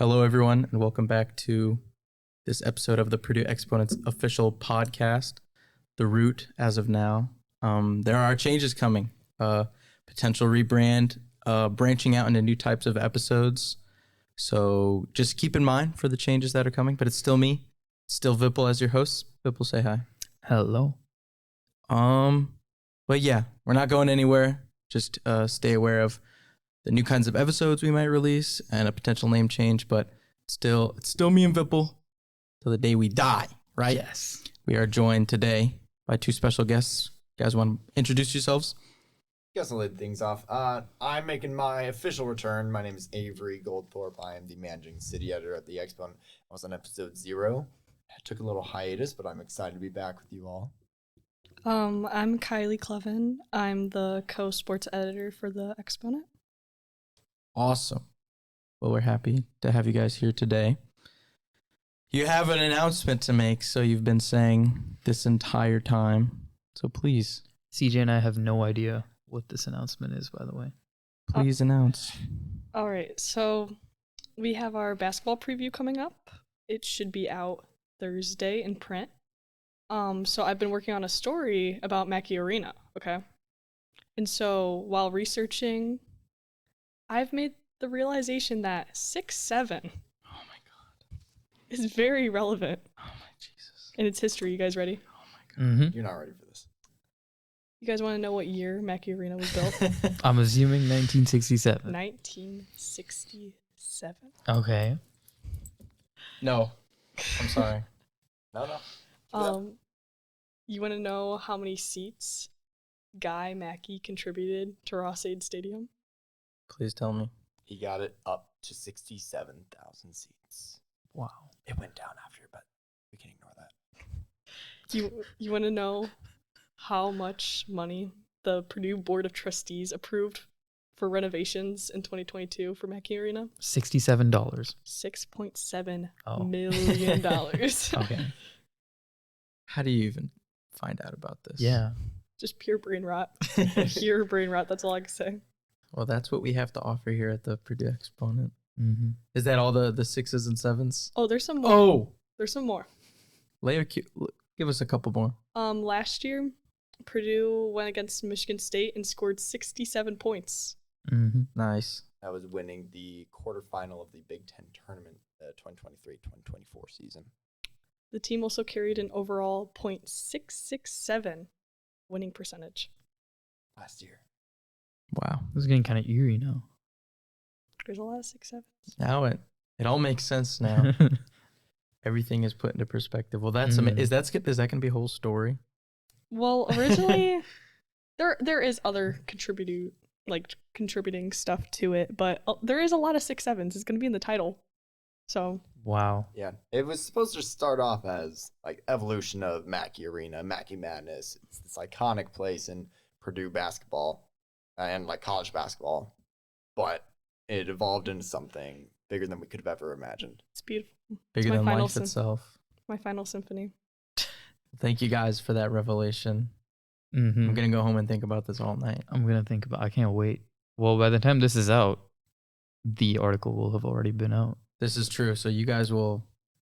Hello, everyone, and welcome back to this episode of the Purdue Exponents official podcast, The Root, as of now. There are changes coming, potential rebrand, branching out into new types of episodes. So just keep in mind for the changes that are coming, but it's still me, still Vipul as your host. Vipul, say hi. Hello. But yeah, we're not going anywhere. Just stay aware of the new kinds of episodes we might release and a potential name change, but it's still me and Vipul till the day we die, right? Yes. We are joined today by two special guests. You guys want to introduce yourselves? Guess I'll lead things off. I'm making my official return. My name is Avery Goldthorpe. I am the managing city editor at the Exponent. I was on episode 0. I took a little hiatus, but I'm excited to be back with you all. I'm Kylee Clevin. I'm the co-sports editor for the Exponent. Awesome. Well, we're happy to have you guys here today. You have an announcement to make, so you've been saying this entire time. So please. CJ and I have no idea what this announcement is, by the way. Please announce. All right, so we have our basketball preview coming up. It should be out Thursday in print. So I've been working on a story about Mackey Arena, okay? And so while researching, I've made the realization that 6'7" Oh my God. is very relevant Oh my Jesus. in its history. You guys ready? Oh my God. Mm-hmm. You're not ready for this. You guys want to know what year Mackey Arena was built? I'm assuming 1967. 1967. Okay. No. I'm sorry. No. You want to know how many seats Guy Mackey contributed to Ross-Ade Stadium? Please tell me. He got it up to 67,000 seats. Wow. It went down after, but we can ignore that. You want to know how much money the Purdue Board of Trustees approved for renovations in 2022 for Mackey Arena? $67. $6.7 million. Okay. How do you even find out about this? Yeah. Just pure brain rot. Pure brain rot. That's all I can say. Well, that's what we have to offer here at the Purdue Exponent. Mm-hmm. Is that all the 6s and 7s? Oh, there's some more. Oh! There's some more. Give us a couple more. Last year, Purdue went against Michigan State and scored 67 points. Mm-hmm. Nice. That was winning the quarterfinal of the Big Ten tournament, 2023-2024 season. The team also carried an overall .667 winning percentage. Last year. Wow. This is getting kind of eerie now. There's a lot of 6-7s. Now it all makes sense now. Everything is put into perspective. Well, that's is that going to be a whole story? Well, originally, there is other contributing stuff to it, but there is a lot of 6-7s. It's going to be in the title. So. Wow. Yeah. It was supposed to start off as like evolution of Mackey Arena, Mackey Madness. It's this iconic place in Purdue basketball and like college basketball, but it evolved into something bigger than we could have ever imagined. It's beautiful. Bigger than life itself. My final symphony. Thank you guys for that revelation. Mm-hmm. I'm going to go home and think about this all night. I can't wait. Well, by the time this is out, the article will have already been out. This is true. So you guys will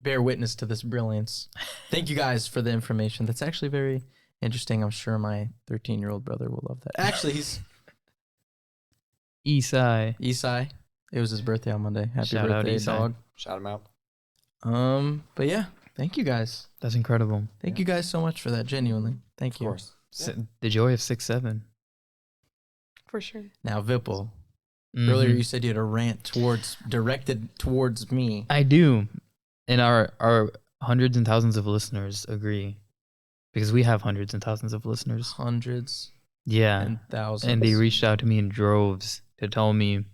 bear witness to this brilliance. Thank you guys for the information. That's actually very interesting. I'm sure my 13-year-old brother will love that. Actually, he's Esai. It was his birthday on Monday. Happy Shout out, birthday, Esai. dog. Shout him out. But yeah, thank you guys. That's incredible. Thank you guys so much for that. Genuinely. Thank you. Of course. The joy of 6'7". For sure. Now, Vipul, Mm-hmm. earlier you said you had a rant directed towards me. I do. And our hundreds and thousands of listeners agree. Because we have hundreds and thousands of listeners. Hundreds Yeah. and thousands. And they reached out to me in droves to tell me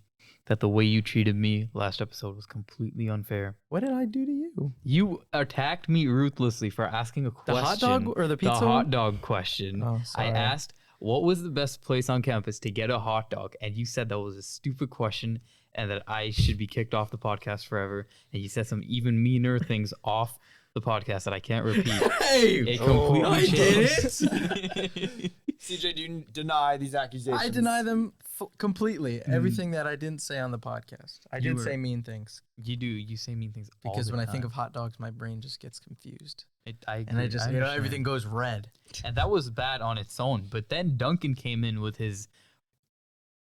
that the way you treated me last episode was completely unfair. What did I do to you? You attacked me ruthlessly for asking a The question. hot dog or the pizza? The one? hot dog question. Oh, I sorry. asked, what was the best place on campus to get a hot dog? And you said that was a stupid question and that I should be kicked off the podcast forever. And you said some even meaner things off the podcast that I can't repeat. Hey, It completely I changed. didn't. CJ, do you deny these accusations? I deny them completely. Everything that I didn't say on the podcast. I You did were- say mean things You do. You say mean things all because the when I think time. of hot dogs, my brain just gets confused, I and I agree, just understand. everything goes red. And that was bad on its own. But then Duncan came in with his,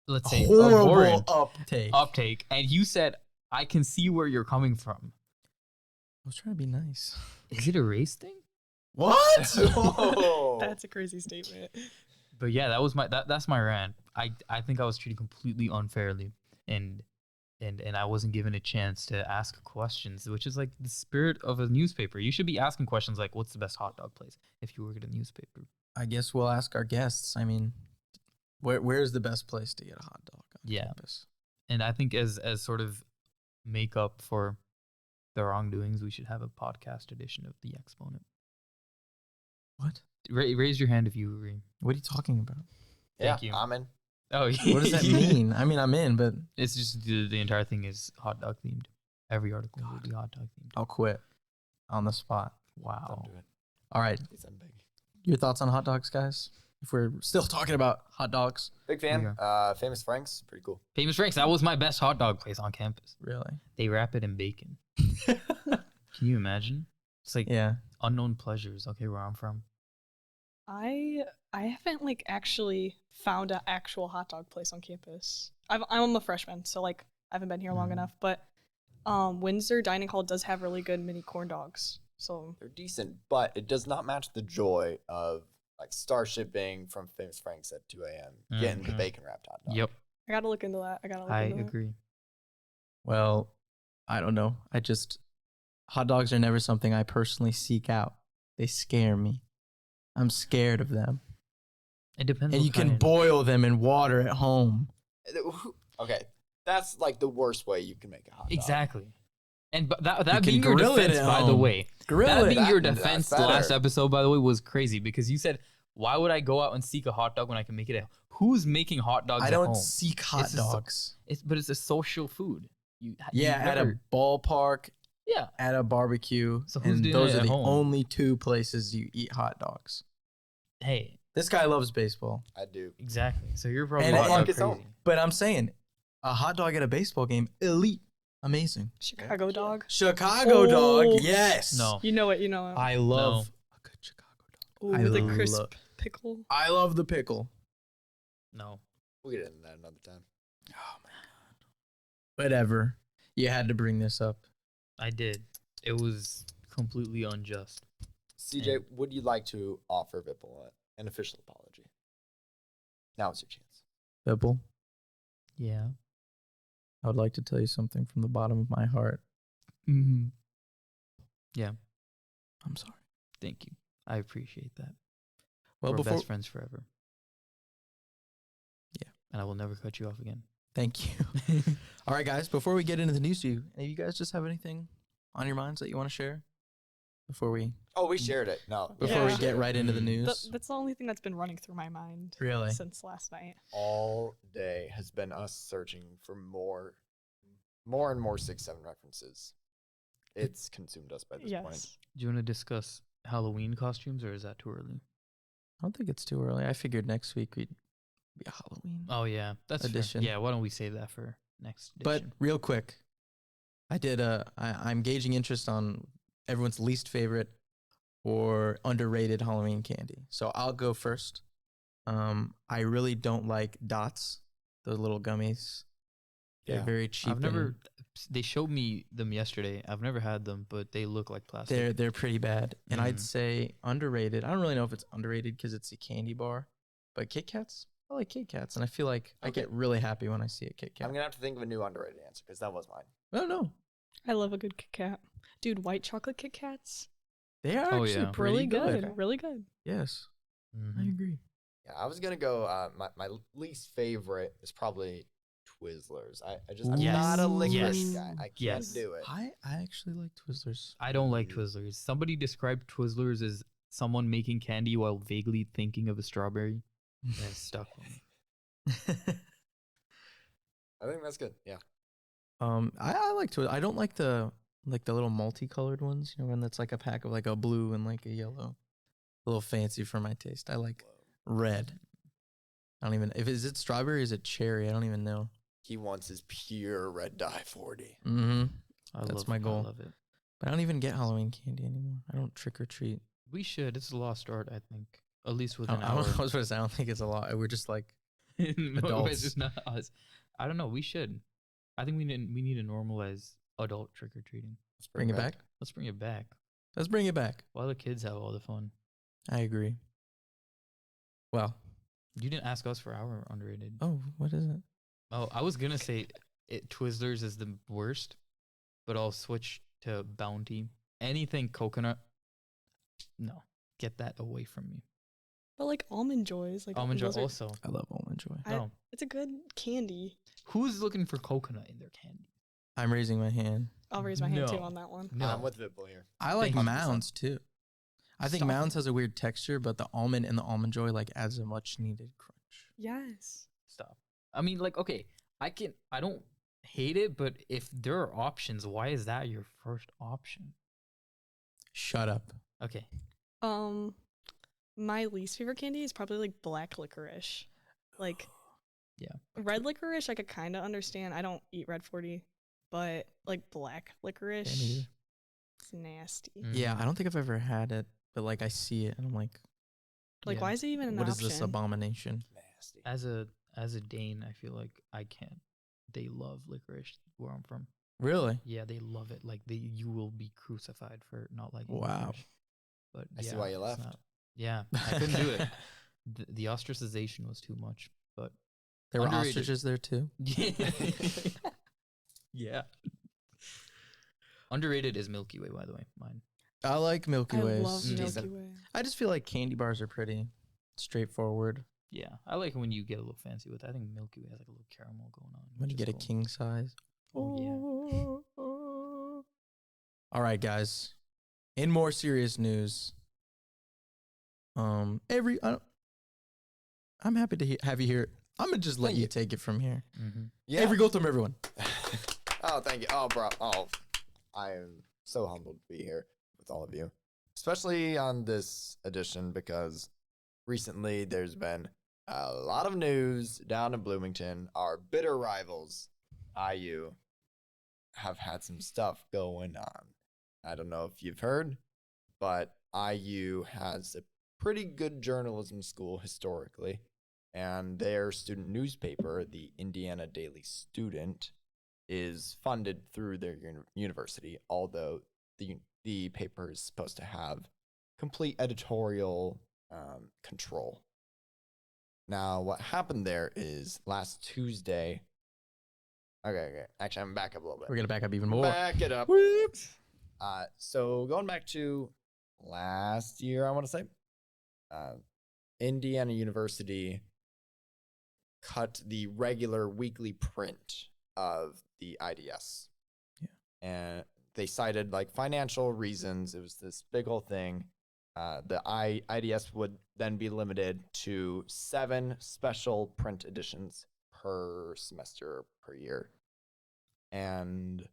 let's say, Horrible abhorrent uptake. uptake, and you said, "I can see where you're coming from." I was trying to be nice. Is it a race thing? What? Whoa. That's a crazy statement. But yeah, that was that's my rant. I think I was treated completely unfairly, and I wasn't given a chance to ask questions, which is like the spirit of a newspaper. You should be asking questions like, "What's the best hot dog place?" If you work at a newspaper. I guess we'll ask our guests. I mean, where's the best place to get a hot dog on Yeah. campus? And I think as sort of makeup for the wrongdoings, we should have a podcast edition of The Exponent. What? Raise your hand if you agree. What are you talking about? Yeah, Thank you. I'm in. Oh, What does that mean? I mean, I'm in, but It's just the entire thing is hot dog themed. Every article will be hot dog themed. I'll quit on the spot. Wow. Don't do it. All right. Please, I'm big. Your thoughts on hot dogs, guys? If we're still talking about hot dogs. Big fan. Famous Frank's, pretty cool. Famous Frank's, that was my best hot dog place on campus. Really? They wrap it in bacon. Can you imagine? It's like Yeah. unknown pleasures. Okay, where I'm from. I haven't like actually found an actual hot dog place on campus. I'm a freshman, so like I haven't been here long enough. But Windsor Dining Hall does have really good mini corn dogs. So They're decent, but it does not match the joy of like star shipping from Famous Frank's at 2 a.m. Getting the Mhm. bacon wrapped hot dog. Yep, I gotta look into that. I gotta look I into that. agree. Well, I don't know. Hot dogs are never something I personally seek out. They scare me. I'm scared of them. It depends. And what you can kind. boil them in water at home. Okay, that's like the worst way you can make a hot dog. Exactly. And that can being your grill it defense, at by the home. way, Grill that it. being your That's defense better. last episode, by the way, was crazy because you said, "Why would I go out and seek a hot dog when I can make it at Who's making hot dogs I at don't home? seek hot It's a so- dogs. But it's a social food. Yeah, at a ballpark, yeah. at a barbecue. So who's and doing those it are at the home? only two places you eat hot dogs. Hey, This guy loves baseball. I do. exactly. So you're probably And- not and- crazy. home. But I'm saying, a hot dog at a baseball game, elite. Amazing. Chicago dog. Chicago dog, Oh. yes. No. You know it. You know it. I love a good Chicago dog. Ooh, I with a crisp lo- pickle. I love the pickle. No. We'll get into that another time. Oh, man. Whatever. You had to bring this up. I did. It was completely unjust. CJ, would you like to offer Vipul an official apology? Now is your chance. Vipul, Yeah. I would like to tell you something from the bottom of my heart. Mm-hmm. Yeah. I'm sorry. Thank you. I appreciate that. Well, We're before best friends forever. Yeah. And I will never cut you off again. Thank you. All right, guys, before we get into the news, do any of you guys just have anything on your minds that you want to share before we Oh, we shared it. No. before we Yeah. get right into the news? That's the only thing that's been running through my mind Really? since last night. All day has been us searching for more and more 6-7 references. It's consumed us by this point. Yes. Do you want to discuss Halloween costumes or is that too early? I don't think it's too early. I figured next week we'd be a Halloween. Oh, yeah. That's fair. Edition. Yeah, why don't we save that for next But edition? real quick, I'm gauging interest on everyone's least favorite or underrated Halloween candy. So I'll go first. I really don't like dots, those little gummies. They're Yeah. very cheap. I've never. They showed me them yesterday. I've never had them, but they look like plastic. They're pretty bad. And I'd Mhm. say underrated. I don't really know if it's underrated because it's a candy bar, but Kit Kats, I like Kit Kats, and I feel like I Okay. get really happy when I see a Kit I'm Kat. gonna have to think of a new underrated answer because that was mine. Oh no, I love a good Kit Kat. Dude, white chocolate Kit Kats. they are Oh, actually yeah. pretty Really good. good. Really good. Yes, I Mhm. agree. Yeah, I was gonna go. My least favorite is probably Twizzlers. I'm Yes. not a licorice Yes. guy. I can't Yes. do it. I actually like Twizzlers. I don't like Twizzlers. Somebody described Twizzlers as someone making candy while vaguely thinking of a strawberry. That stuck with me. I think that's good. Yeah. I like Twizzlers. I don't like the like the little multicolored ones. You know, when that's like a pack of like a blue and like a yellow. A little fancy for my taste. I like red. I don't even. If is it strawberry? Or is it cherry? I don't even know. He wants his pure red dye 40. Mm-hmm. I That's my goal. I love it. But I don't even get Halloween candy anymore. I don't trick or treat. We should. It's a lost art, I think. At least with I an don't, hour. I was supposed to say, I don't think it's a lot. We're just like It's adults. just not us. I don't know. We should. I think we need to normalize adult trick or treating. Let's bring it back. Let's bring it back. Let's bring it back. While the kids have all the fun. I agree. Well, You didn't ask us for our underrated. oh, what is it? Oh, I was gonna say Twizzlers is the worst, but I'll switch to Bounty. Anything coconut. No, get that away from me. But like Almond Joys, like Almond Joy those are- also. I love Almond Joy. No, it's a good candy. who's looking for coconut in their candy? I'm raising my hand. I'll raise my hand too No. on that one. No, I'm with Vipul here. I like 100%. Mounds too. I think Stop Mounds has a weird texture, but the almond and the Almond Joy like adds a much needed crunch. Yes. stop. I mean, like, okay, I don't hate it, but if there are options, why is that your first option? Shut up. Okay. My least favorite candy is probably like black licorice. Like, Yeah. red licorice I could kind of understand. I don't eat red 40, but like black licorice, Yeah, me either. it's nasty. Yeah, Mm. I don't think I've ever had it, but like I see it and I'm like, Like, Yeah. why is it even an what is option? this abomination? Nasty. As a Dane, I feel like I can't. They love licorice where I'm from. Really? Yeah, they love it. Like you will be crucified for not liking Wow. licorice. But I see yeah, why you it's left. not- yeah, I couldn't do it. The ostracization was too much. But There were Underrated. ostriches there too. yeah. Underrated is Milky Way, by the way. Mine. I like Milky I Ways. love Mm. Milky Way. I just feel like candy bars are pretty straightforward. Yeah, I like it when you get a little fancy with it. I think Milky Way has like a little caramel going on. When you which get is a cool. king size. Oh, All right, guys. In more serious news, I'm happy to have you here. I'm gonna just let Thank you you. take it from here. Mm-hmm. Yeah. Avery Goldtham, everyone. Oh, thank you. Oh, bro. Oh, I am so humbled to be here with all of you, especially on this edition because recently there's been a lot of news down in Bloomington. Our bitter rivals, IU, have had some stuff going on. I don't know if you've heard, but IU has a pretty good journalism school historically, and their student newspaper, the Indiana Daily Student, is funded through their university, although the paper is supposed to have complete editorial control. Now, what happened there is last Tuesday. Okay. Actually, I'm back up a little bit. We're gonna back up even more. Back it up. So going back to last year, I want to say, Indiana University cut the regular weekly print of the IDS. Yeah. And they cited like financial reasons. It was this big old thing. The IDS would then be limited to 7 special print editions per semester per year. And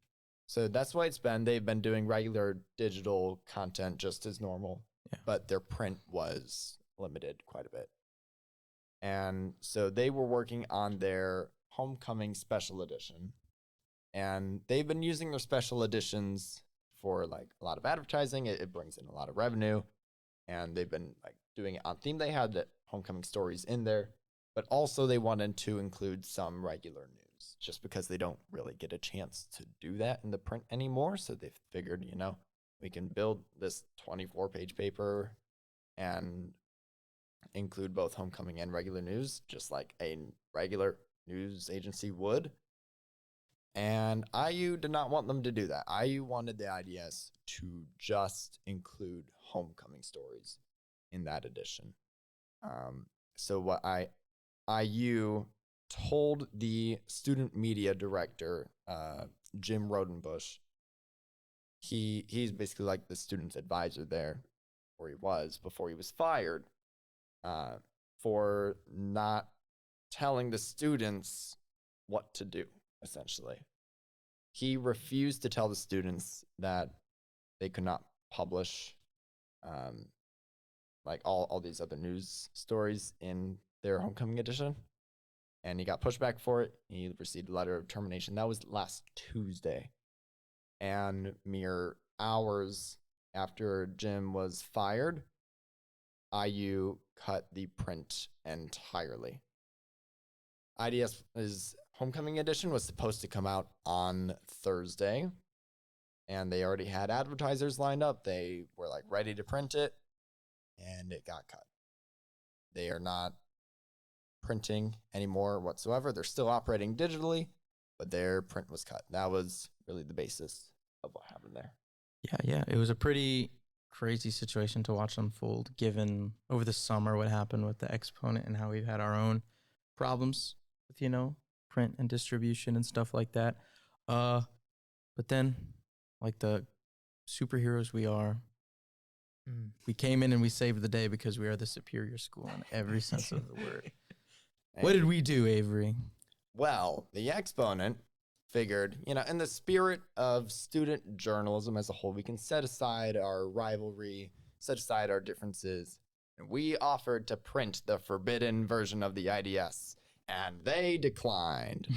so that's why it's been. They've been doing regular digital content just as normal, Yeah. but their print was limited quite a bit. And so they were working on their homecoming special edition. And they've been using their special editions for like a lot of advertising. It brings in a lot of revenue. And they've been like doing it on theme. They had the homecoming stories in there, but also they wanted to include some regular news just because they don't really get a chance to do that in the print anymore. So they figured, we can build this 24-page paper and include both homecoming and regular news, just like a regular news agency would. And IU did not want them to do that. IU wanted the IDS to just include homecoming stories in that edition. So what IU told the student media director, Jim Rodenbush, he's basically like the student's advisor there, or he was before he was fired, for not telling the students what to do, essentially. he refused to tell the students that they could not publish like all these other news stories in their homecoming edition. And he got pushback for it. He received a letter of termination. That was last Tuesday. And mere hours after Jim was fired, IU cut the print entirely. IDS's homecoming edition was supposed to come out on Thursday, and they already had advertisers lined up. They were like ready to print it, and it got cut. They are not printing anymore whatsoever. They're still operating digitally, but their print was cut. That was really the basis of what happened there. Yeah. It was a pretty crazy situation to watch unfold, given over the summer what happened with the Exponent and how we've had our own problems with, print and distribution and stuff like that. But then, like the superheroes we are, we came in and we saved the day because we are the superior school in every sense of the word. What did we do, Avery? Well, the Exponent figured, in the spirit of student journalism as a whole, we can set aside our rivalry, set aside our differences, and we offered to print the forbidden version of the IDS, and they declined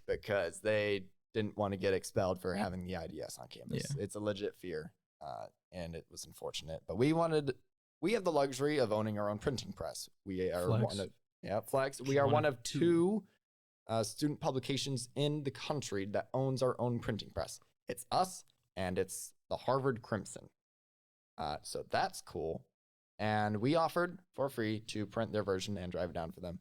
because they didn't want to get expelled for having the IDS on campus. Yeah. It's a legit fear, and it was unfortunate. But we have the luxury of owning our own printing press. We are Flex. We are one of two student publications in the country that owns our own printing press. It's us, and it's the Harvard Crimson. So that's cool. And we offered for free to print their version and drive it down for them.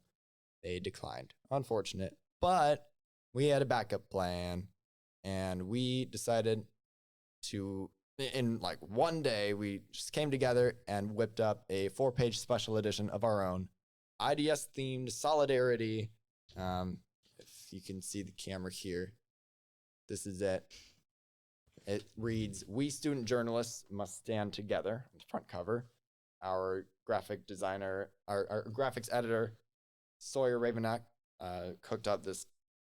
They declined. Unfortunate. But we had a backup plan, and we decided to, in like one day, we just came together and whipped up a 4-page special edition of our own IDS-themed solidarity. If you can see the camera here, this is it. It reads, "We student journalists must stand together," on the front cover. Our graphic designer, our graphics editor, Sawyer Ravenack, cooked up this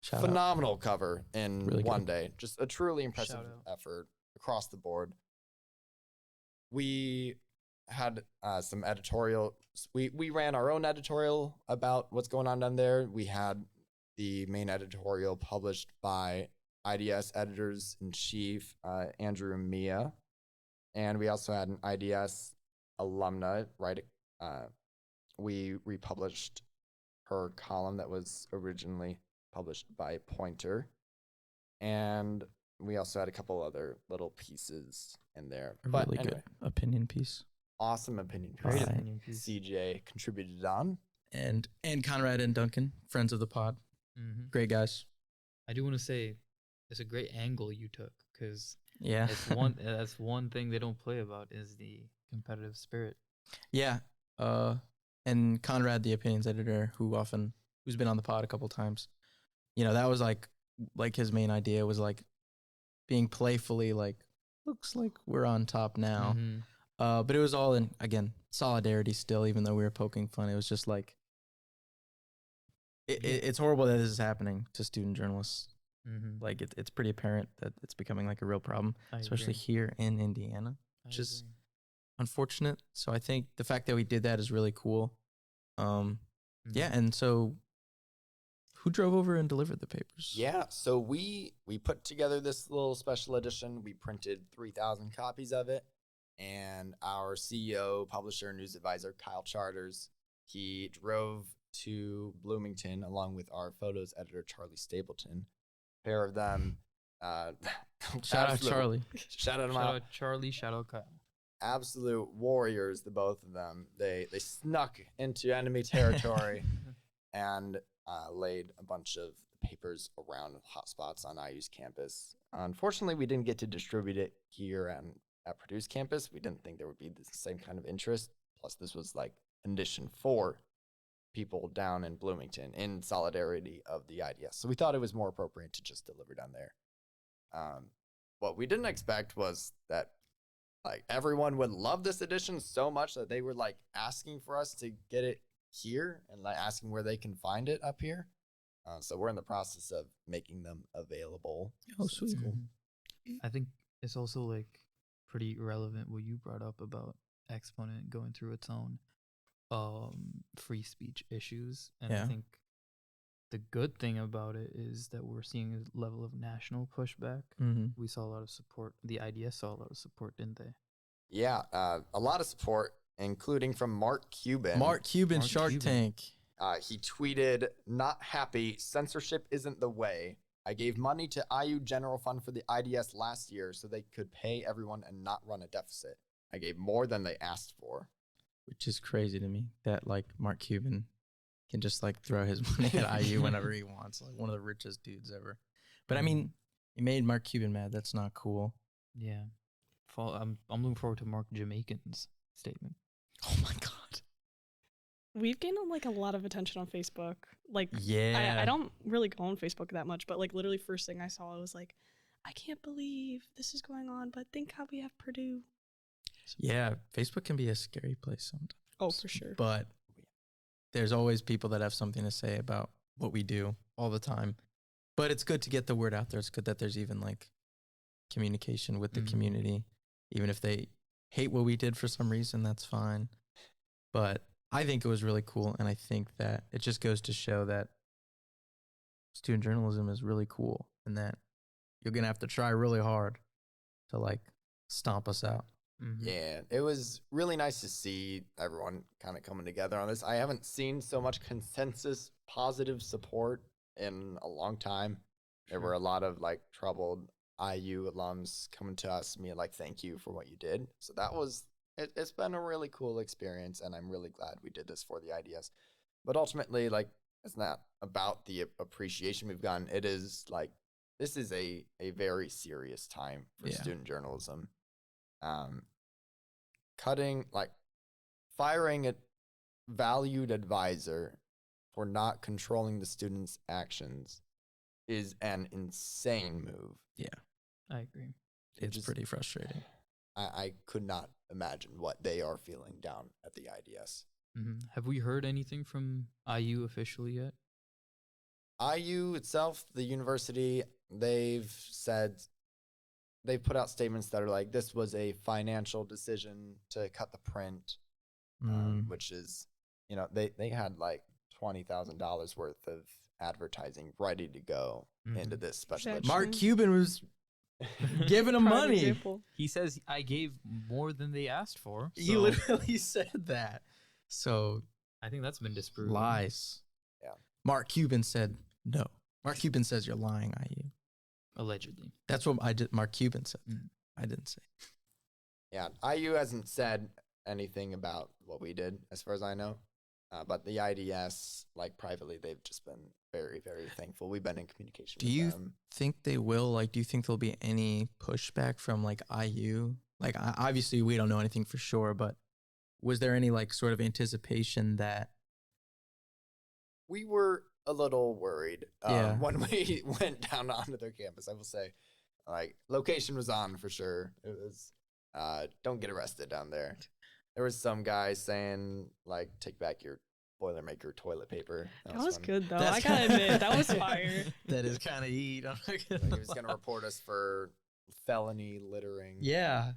phenomenal cover in really one day. Just a truly impressive effort across the board. We had some editorial. We ran our own editorial about what's going on down there. We had the main editorial published by IDS editors-in-chief, Andrew and Mia. And we also had an IDS alumna, right? We republished her column that was originally published by Pointer. And we also had a couple other little pieces in there. But really anyway, good opinion piece. Awesome opinion piece. Great opinion piece. CJ contributed on. And Conrad and Duncan, friends of the pod. Mm-hmm. Great guys. I do want to say it's a great angle you took, because that's one thing they don't play about is the competitive spirit. Yeah. And Conrad, the opinions editor, who's been on the pod a couple times, that was like his main idea was like being playfully like, looks like we're on top now. Mm-hmm. But it was all in, again, solidarity still, even though we were poking fun. It was just like, it's horrible that this is happening to student journalists. Mm-hmm. Like it's pretty apparent that it's becoming like a real problem, especially here in Indiana, which is unfortunate. So I think the fact that we did that is really cool. Yeah. And so who drove over and delivered the papers? Yeah. So we put together this little special edition. We printed 3,000 copies of it. And our CEO, publisher, news advisor, Kyle Charters, he drove to Bloomington along with our photos editor, Charlie Stapleton. A pair of them. Shout out Charlie. Shout out Charlie. Shout out Kyle. Absolute warriors, the both of them. They snuck into enemy territory and laid a bunch of papers around hotspots on IU's campus. Unfortunately, we didn't get to distribute it here at Purdue's campus. We didn't think there would be the same kind of interest. Plus, this was like an edition for people down in Bloomington in solidarity of the IDS. So we thought it was more appropriate to just deliver down there. What we didn't expect was that like everyone would love this edition so much that they were like asking for us to get it here and like asking where they can find it up here. So we're in the process of making them available. Oh, So it's sweet. cool. I think it's also like pretty relevant what you brought up about Exponent going through its own free speech issues. And I Yeah. think the good thing about it is that we're seeing a level of national pushback. Mm-hmm. We saw a lot of support. The IDS saw a lot of support, didn't they? Yeah, a lot of support, including from Mark Cuban. Mark Cuban, Mark Shark Cuban. Tank. He tweeted, "Not happy. Censorship isn't the way. I gave money to IU General Fund for the IDS last year so they could pay everyone and not run a deficit. I gave more than they asked for." Which is crazy to me that like Mark Cuban can just like throw his money at IU whenever he wants, like one of the richest dudes ever. But I mean, he made Mark Cuban mad. That's not cool. Yeah. I'm looking forward to Mark Jamaican's statement. Oh my god. We've gained like a lot of attention on Facebook. Like, Yeah. I don't really go on Facebook that much, but like literally first thing I saw, I was like, I can't believe this is going on, but think how we have Purdue. Yeah, Facebook can be a scary place sometimes. Oh, for sure. But there's always people that have something to say about what we do all the time. But it's good to get the word out there. It's good that there's even like communication with the community. Even if they hate what we did for some reason, that's fine. But I think it was really cool. And I think that it just goes to show that student journalism is really cool and that you're going to have to try really hard to like stomp us out. Yeah, it was really nice to see everyone kind of coming together on this. I haven't seen so much consensus positive support in a long time. There were a lot of like troubled IU alums coming to us, being like, "Thank you for what you did." So that was it's been a really cool experience, and I'm really glad we did this for the IDS. But ultimately, like, it's not about the appreciation we've gotten. It is like this is a very serious time for student journalism. Firing a valued advisor for not controlling the student's actions is an insane move. Yeah, I agree. it's pretty frustrating. I could not imagine what they are feeling down at the IDS. Have we heard anything from IU officially yet? IU itself, the university, they've put out statements that are like, this was a financial decision to cut the print, which is, they had like $20,000 worth of advertising ready to go into this special edition. Mark Cuban was giving him Prime money. example. He says, I gave more than they asked for. He so literally said that. So I think that's been disproven. lies. Yeah. Mark Cuban said no. Mark Cuban says you're lying, IU. Allegedly. That's what Mark Cuban said. I didn't say. Yeah, IU hasn't said anything about what we did, as far as I know. But the IDS, like privately, they've just been very, very thankful. We've been in communication with them. Think they will? Like, do you think there'll be any pushback from like IU? Like, obviously we don't know anything for sure, but was there any like sort of anticipation that? We were a little worried when we went down onto their campus. I will say, like, location was on for sure. It was, don't get arrested down there. There was some guy saying, like, take back your Boilermaker toilet paper. That was fun. good, though. That's I gotta admit, that was fire. That is kind of heat. Like, he was going to report us for felony littering. Yeah.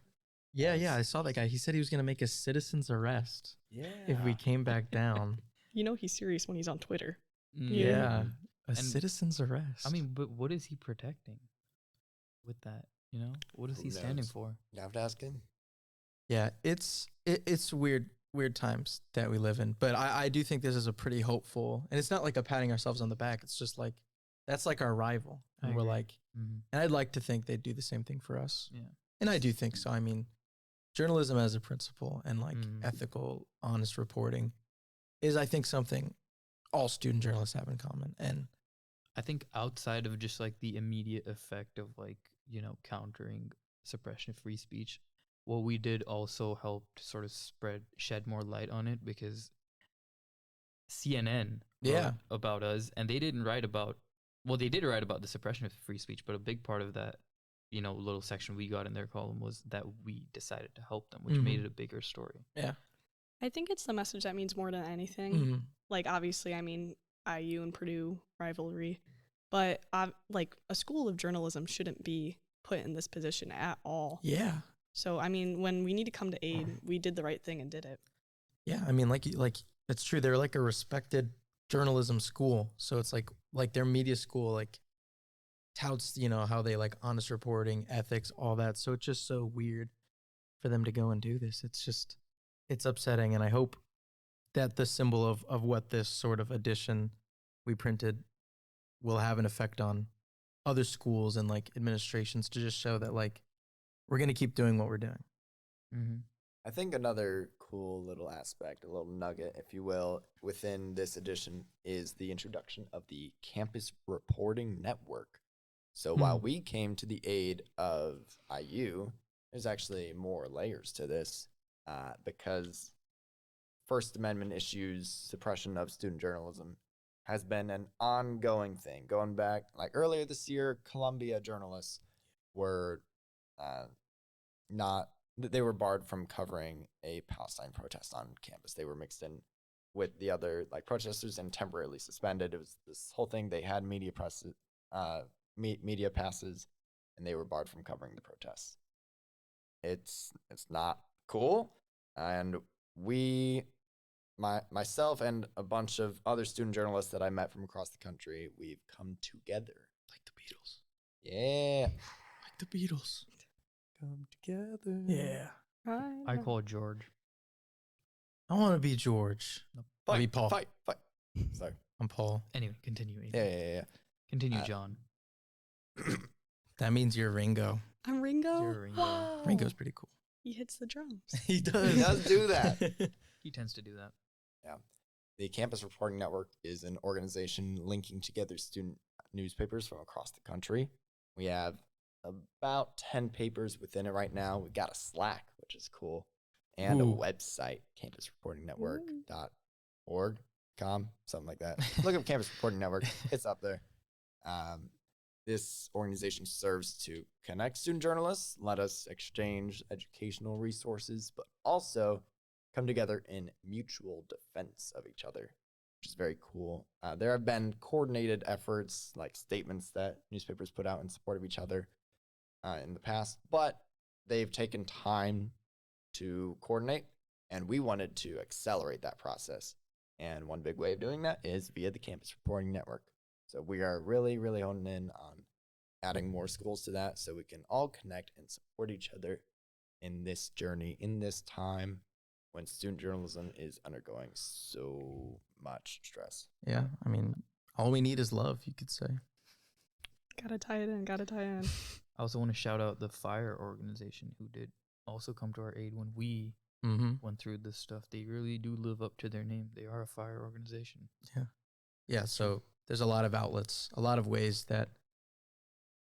I saw that guy. He said he was going to make a citizen's arrest Yeah. if we came back down. You know he's serious when he's on Twitter. Yeah. A And- citizen's arrest. I mean, but what is he protecting with that? What is Who he standing knows? for? You have to ask him. yeah, it's weird times that we live in. But I do think this is a pretty hopeful, and it's not like a patting ourselves on the back. It's just like, that's like our rival. I And we're agree. like, and I'd like to think they'd do the same thing for us. Yeah. And I do think so. I mean, journalism as a principle and like ethical, honest reporting is, I think, something all student journalists have in common. And I think outside of just like the immediate effect of like, countering suppression of free speech, what we did also helped sort of shed more light on it, because CNN wrote about us, and they didn't write about, well, they did write about the suppression of free speech, but a big part of that, little section we got in their column was that we decided to help them, which made it a bigger story. yeah. I think it's the message that means more than anything. Like, obviously, I mean, IU and Purdue rivalry, but like a school of journalism shouldn't be put in this position at all. Yeah. So I mean, when we need to come to aid, we did the right thing and did it. Yeah, I mean, like it's true. They're like a respected journalism school, so it's like their media school, like touts, how they like honest reporting, ethics, all that. So it's just so weird for them to go and do this. It's upsetting, and I hope that the symbol of what this sort of edition we printed will have an effect on other schools and like administrations to just show that like we're gonna keep doing what we're doing. Mm-hmm. I think another cool little aspect, a little nugget, if you will, within this edition is the introduction of the Campus Reporting Network. So while we came to the aid of IU, there's actually more layers to this because First Amendment issues, suppression of student journalism has been an ongoing thing. Going back, like earlier this year, Columbia journalists were they were barred from covering a Palestine protest on campus. They were mixed in with the other like protesters and temporarily suspended. It was this whole thing. They had media passes, and they were barred from covering the protests. It's not cool, and myself and a bunch of other student journalists that I met from across the country, we've come together Like the Beatles. Yeah. Like the Beatles. Come together. Yeah. I call George. I want to be George. Fight, I mean, Paul. Fight. Sorry. I'm Paul. Anyway, continue. Yeah. Continue, John. That means you're Ringo. I'm Ringo. You're Ringo. Wow. Ringo's pretty cool. He hits the drums. He does. He does do that. He tends to do that. Yeah. The Campus Reporting Network is an organization linking together student newspapers from across the country. We have about 10 papers within it right now. We've got a Slack, which is cool, and Ooh. a website, campusreportingnetwork.org, something like that. Look up Campus Reporting Network. It's up there. This organization serves to connect student journalists, let us exchange educational resources, but also come together in mutual defense of each other, which is very cool. There have been coordinated efforts, like statements that newspapers put out in support of each other in the past, but they've taken time to coordinate, and we wanted to accelerate that process. And one big way of doing that is via the Campus Reporting Network. So we are really, really honing in on adding more schools to that so we can all connect and support each other in this journey, in this time when student journalism is undergoing so much stress. Yeah, I mean, all we need is love, you could say. Gotta tie it in. I also want to shout out the fire organization who did also come to our aid when we went through this stuff. They really do live up to their name. They are a fire organization. Yeah, so there's a lot of outlets, a lot of ways that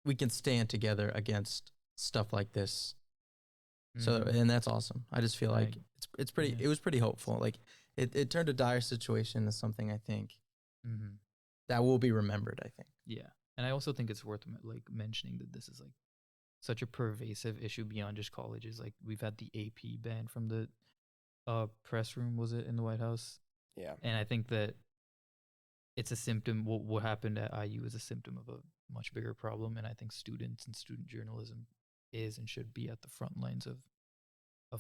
we can stand together against stuff like this. So, and that's awesome. I just feel like it's pretty. Yeah. It was pretty hopeful. Like it turned a dire situation into something I think that will be remembered. I think. Yeah, and I also think it's worth like mentioning that this is like such a pervasive issue beyond just colleges. Like we've had the AP ban from the press room, was it, in the White House? Yeah. And I think that it's a symptom. What happened at IU is a symptom of a much bigger problem, and I think students and student journalism is and should be at the front lines of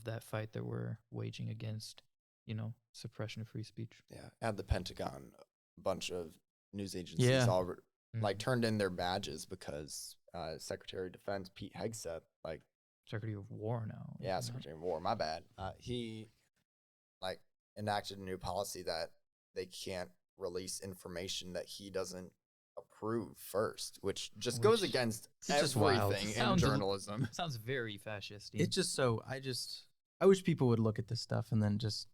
that fight that we're waging against, suppression of free speech. Yeah. At the Pentagon, a bunch of news agencies all like turned in their badges because Secretary of Defense Pete Hegseth, like Secretary of War now. Yeah, Secretary of War, my bad. He like enacted a new policy that they can't release information that he doesn't approve first, which goes against just wild. everything in journalism. Sounds very fascist. It's just so I wish people would look at this stuff and then just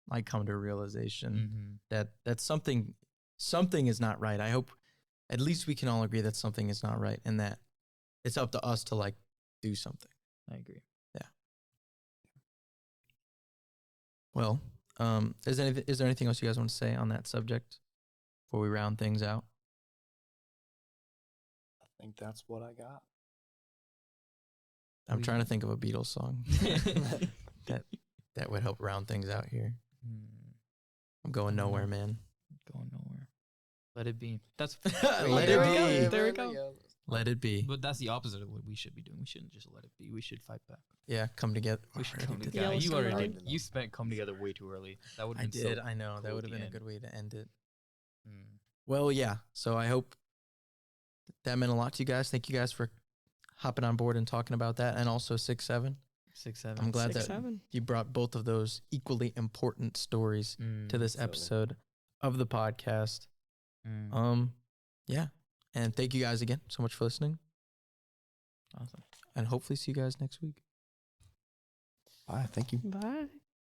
like come to a realization that something is not right. I hope at least we can all agree that something is not right and that it's up to us to like do something. I agree. Yeah. Well, is there anything else you guys want to say on that subject before we round things out? I think that's what I got. I'm trying to think of a Beatles song that would help round things out here. I'm going nowhere, man. Going nowhere. Let it be. That's Let There it we go. be. There we go. Let it be. But that's the opposite of what we should be doing. We shouldn't just let it be. We should fight back. Yeah, come together. We should Already come did together. that. You Yellowstone already line. did. You spent come together way too early. That would I have been did. so I know. cool That at would have the been a end. good way to end it. Mm. Well, yeah. So I hope that meant a lot to you guys. Thank you guys for hopping on board and talking about that, and also 6-7. 6-7. I'm glad that 6-7. you brought both of those equally important stories to this absolutely. episode of the podcast. Mm. Yeah. And thank you guys again so much for listening. Awesome. And hopefully see you guys next week. Bye. Thank you. Bye.